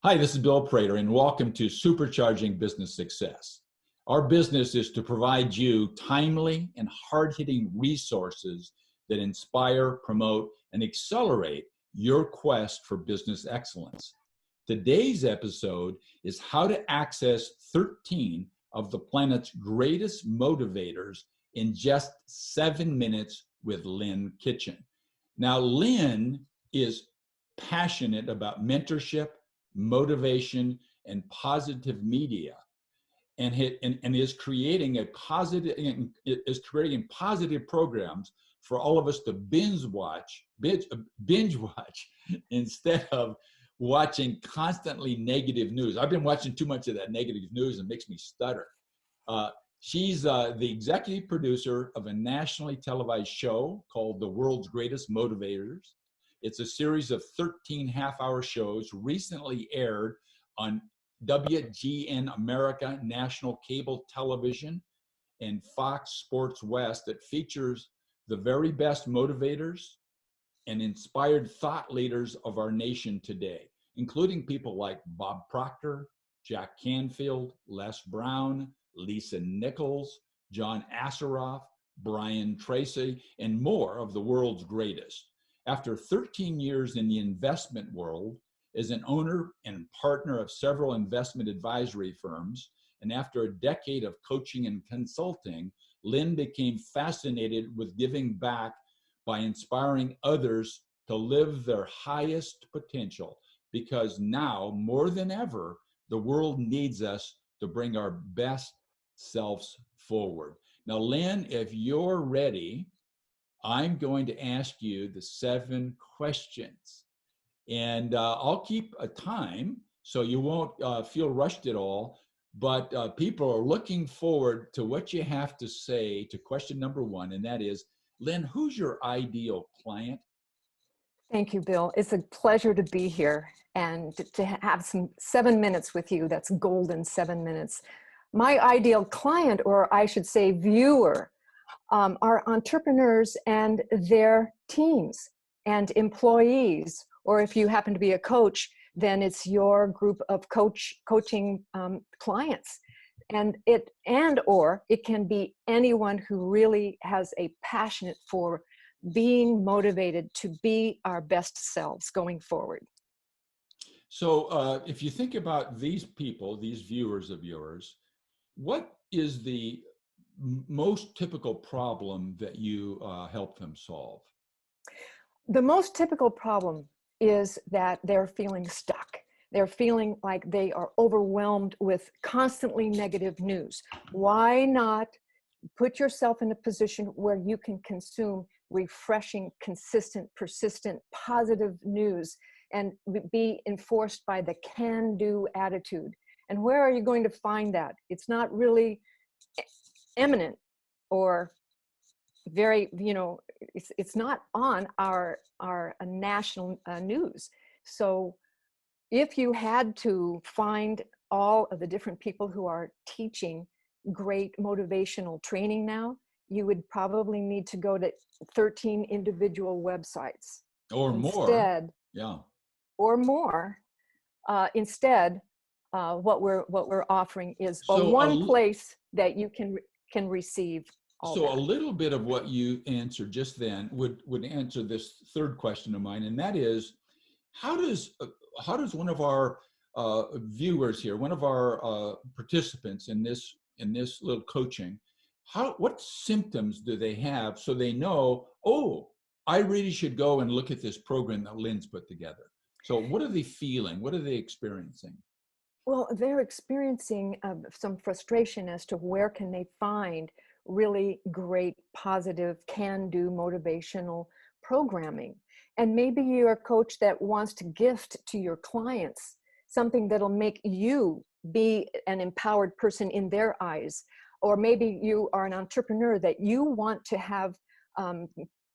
Hi, this is Bill Prater, and welcome to Supercharging Business Success. Our business is to provide you timely and hard-hitting resources that inspire, promote, and accelerate your quest for business excellence. Today's episode is how to access 13 of the planet's greatest motivators in just 7 minutes with Lynn Kitchen. Now, Lynn is passionate about mentorship, motivation, and positive media, and is creating positive programs for all of us to binge watch instead of watching constantly negative news. I've been watching too much of that negative news and makes me stutter. She's the executive producer of a nationally televised show called The World's Greatest Motivators. It's a series of 13 half-hour shows recently aired on WGN America National Cable Television and Fox Sports West that features the very best motivators and inspired thought leaders of our nation today, including people like Bob Proctor, Jack Canfield, Les Brown, Lisa Nichols, John Assaraf, Brian Tracy, and more of the world's greatest. After 13 years in the investment world as an owner and partner of several investment advisory firms, and after a decade of coaching and consulting, Lynn became fascinated with giving back by inspiring others to live their highest potential, because now, more than ever, the world needs us to bring our best selves forward. Now, Lynn, if you're ready, I'm going to ask you the 7 questions, and I'll keep a time so you won't feel rushed at all, but people are looking forward to what you have to say to question number 1, and that is, Lynn, who's your ideal client? Thank you, Bill. It's a pleasure to be here and to have some 7 minutes with you. That's golden 7 minutes. My ideal client, or I should say viewer, are entrepreneurs and their teams and employees, or if you happen to be a coach, then it's your group of coaching clients. And it can be anyone who really has a passion for being motivated to be our best selves going forward. So if you think about these people, these viewers of yours, what is the most typical problem that you help them solve? The most typical problem is that they're feeling stuck. They're feeling like they are overwhelmed with constantly negative news. Why not put yourself in a position where you can consume refreshing, consistent, persistent, positive news and be enforced by the can-do attitude? And where are you going to find that? It's not really eminent or very, it's not on our national news. So if you had to find all of the different people who are teaching great motivational training now, you would probably need to go to 13 individual websites. Or instead, more. Yeah. Or more. Instead, what we're offering is one place that you can receive all so that. A little bit of what you answered just then would answer this third question of mine, and that is, how does one of our viewers here, one of our participants in this little coaching, what symptoms do they have so they know, oh, I really should go and look at this program that Lynn's put together? So what are they feeling? What are they experiencing? Well, they're experiencing some frustration as to where can they find really great, positive, can-do motivational programming. And maybe you're a coach that wants to gift to your clients something that'll make you be an empowered person in their eyes. Or maybe you are an entrepreneur that you want to have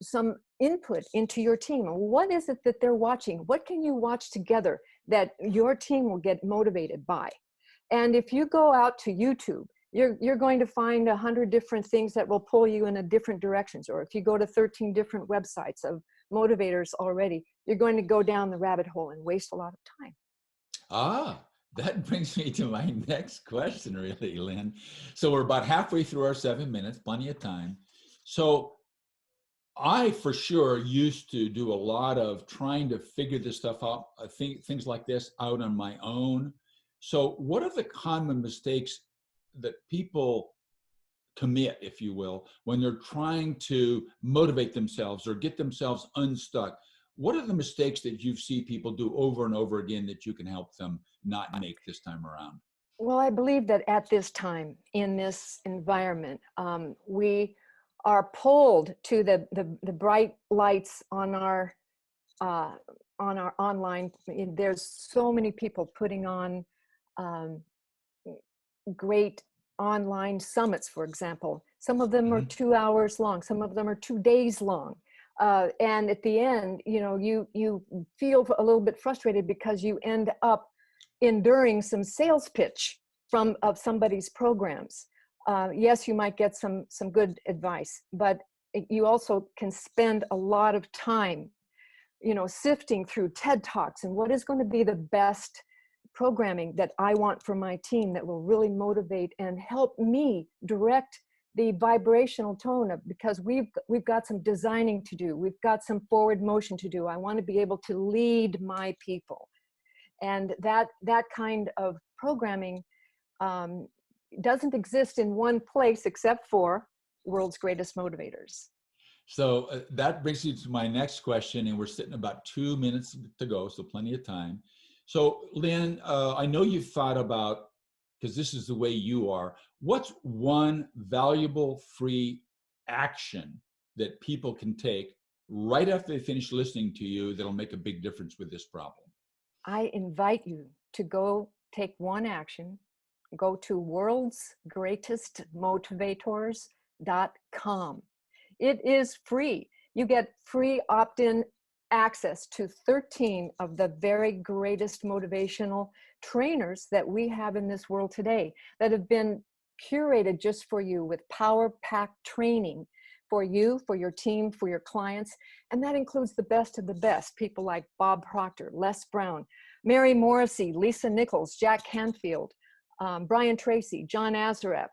some input into your team. What is it that they're watching? What can you watch together that your team will get motivated by? And if you go out to YouTube, you're going to find 100 different things that will pull you in a different directions. Or if you go to 13 different websites of motivators already, you're going to go down the rabbit hole and waste a lot of time. That brings me to my next question, really, Lynn. So we're about halfway through our 7 minutes, plenty of time. So I, for sure, used to do a lot of trying to figure this stuff out, things like this out on my own. So what are the common mistakes that people commit, if you will, when they're trying to motivate themselves or get themselves unstuck? What are the mistakes that you see people do over and over again that you can help them not make this time around? Well, I believe that at this time, in this environment, we are pulled to the bright lights on our online. There's so many people putting on um, great online summits, for example. Some of them are Mhm. 2 hours long. Some of them are 2 days long. And at the end, you feel a little bit frustrated because you end up enduring some sales pitch of somebody's programs. Yes, you might get some good advice, but you also can spend a lot of time, sifting through TED Talks and what is going to be the best programming that I want for my team that will really motivate and help me direct the vibrational tone of, because we've got some designing to do. We've got some forward motion to do. I want to be able to lead my people. And that kind of programming doesn't exist in one place except for World's Greatest Motivators. So that brings me to my next question, and we're sitting about 2 minutes to go, so plenty of time. So, Lynn, I know you've thought about, because this is the way you are, what's one valuable free action that people can take right after they finish listening to you that'll make a big difference with this problem? I invite you to go take one action. Go to worldsgreatestmotivators.com. It is free. You get free opt-in access to 13 of the very greatest motivational trainers that we have in this world today that have been curated just for you with power-packed training for you, for your team, for your clients. And that includes the best of the best, people like Bob Proctor, Les Brown, Mary Morrissey, Lisa Nichols, Jack Canfield, Brian Tracy, John Assaraf,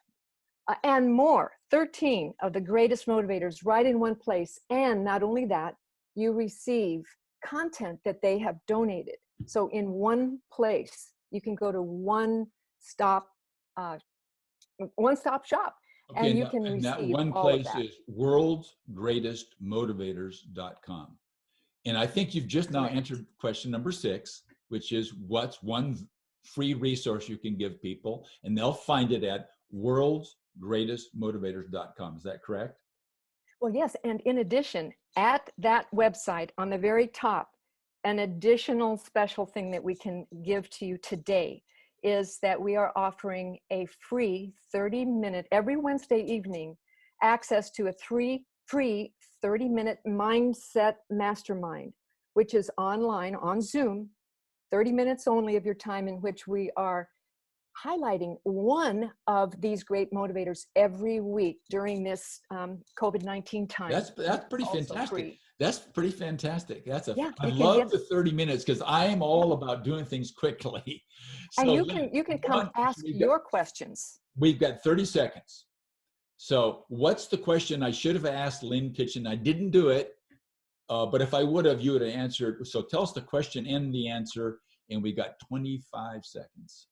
and more. 13 of the greatest motivators right in one place. And not only that, you receive content that they have donated. So in one place, you can go to one-stop shop, Okay, and you can and that receive one all of place that. is worldsgreatestmotivators.com. And I think you've just now Correct. answered question number 6, which is what's one free resource you can give people, and they'll find it at worldsgreatestmotivators.com. Is that correct? Well, yes, and in addition, at that website on the very top, an additional special thing that we can give to you today is that we are offering a free 30-minute, every Wednesday evening, access to a free 30-minute mindset mastermind, which is online on Zoom, 30 minutes only of your time, in which we are highlighting one of these great motivators every week during this COVID-19 time. That's pretty Also fantastic. free. That's pretty fantastic. Yeah, I you can love get, the 30 minutes because I am all about doing things quickly. and So you can come ask your questions. we've got 30 seconds. So what's the question I should have asked Lynn Kitchen? I didn't do it, but if I would have, you would have answered. So tell us the question and the answer, and we got 25 seconds.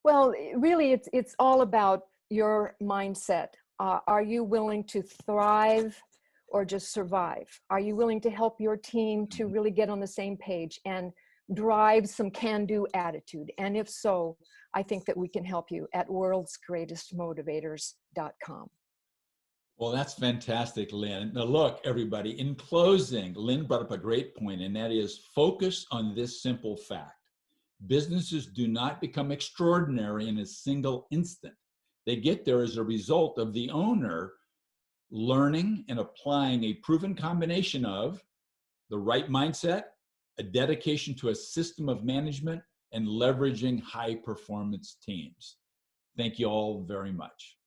Well, really, it's all about your mindset. Are you willing to thrive or just survive? Are you willing to help your team to really get on the same page and drive some can-do attitude? And if so, I think that we can help you at worldsgreatestmotivators.com. Well, that's fantastic, Lynn. Now, look, everybody, in closing, Lynn brought up a great point, and that is focus on this simple fact. Businesses do not become extraordinary in a single instant. They get there as a result of the owner learning and applying a proven combination of the right mindset, a dedication to a system of management, and leveraging high performance teams. Thank you all very much.